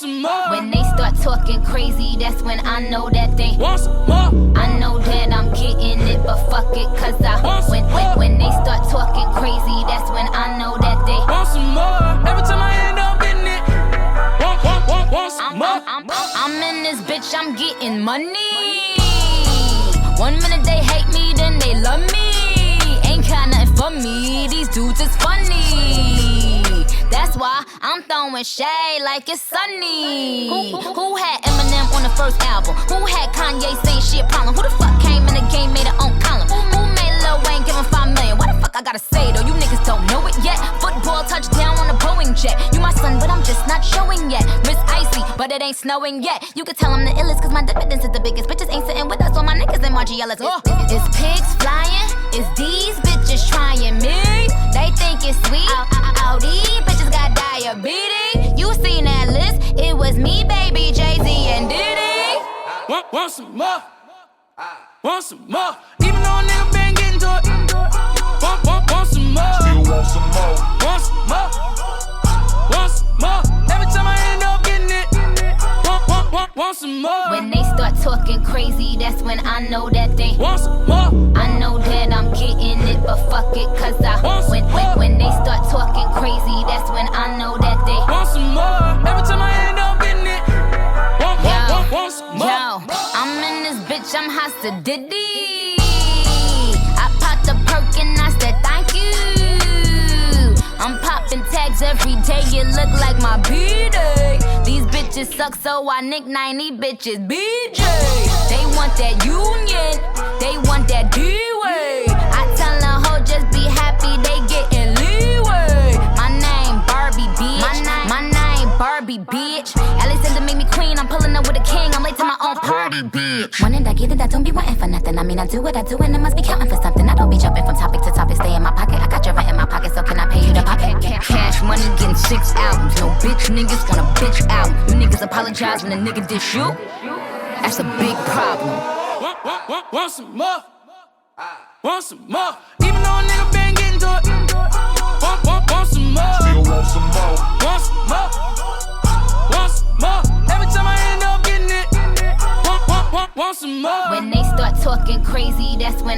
some more. When they start talking crazy, that's when I know that they Want some more. I know that I'm getting it, but fuck it, cause when they start talking crazy, that's when I know that they Want some more. Every time I end up in it. Want some more. I'm in this bitch, I'm getting money. 1 minute they hate me, then they love me. Ain't got nothing for me, these dudes is funny. That's why I'm throwing shade like it's sunny. Who had Eminem on the first album? Who had Kanye saying she a problem? Who the fuck came in the game, made her own column? Who made Lil Wayne give him $5 million? What the fuck I gotta say though? You niggas don't know it yet. Football touchdown on a Boeing jet. You my son, but I'm just not showing yet. Miss Icy, but it ain't snowing yet. You can tell I'm the illest, cause my dividends is the biggest. Bitches ain't sitting with us, all my niggas in Margiela's. Is pigs flying? Is these bitches trying me? They think it's sweet. Oh, these bitches got diabetes. You seen that list? It was me, baby, Jay-Z and Diddy. Want some more. Want some more. Even though a nigga been getting to it. Want some more. Still want some more. Want some more. Want some more. Every time I end up getting it. Want some more. When they start talking crazy, that's when I know that they Want some more. I know that I'm getting it, but fuck it, cause when they start talking crazy, that's when I know that they Want some more. Every time I end up in it. Want some more. Yo, I'm in this bitch, I'm hostile Diddy. I popped a perk and I said thank you. I'm popping tags every day, you look like my B-Day. These bitches suck, so I nickname these bitches BJ. They want that union, they want that D-Way. I tell a hoe just be happy, they getting leeway. My name Barbie, bitch. My name Barbie, bitch. Alexander made me queen, I'm pulling up with a king. I'm late to my own party, bitch. When I get it, I don't be wanting for nothing. I mean, I do what I do and I must be counting for something. I don't be jumping from topic to topic, stay in my pocket. I got your rent in my pocket, so can I pay you to pop it? Cash money, getting 6 albums. No bitch niggas want a bitch album. You niggas apologize when a nigga dish you. That's a big problem. Want some more. Want some more. Even though a nigga been getting to it. Want some more. Still want some more. Want some more. Want some more. Every time I end up getting it. Want some more. When they start talking crazy, that's when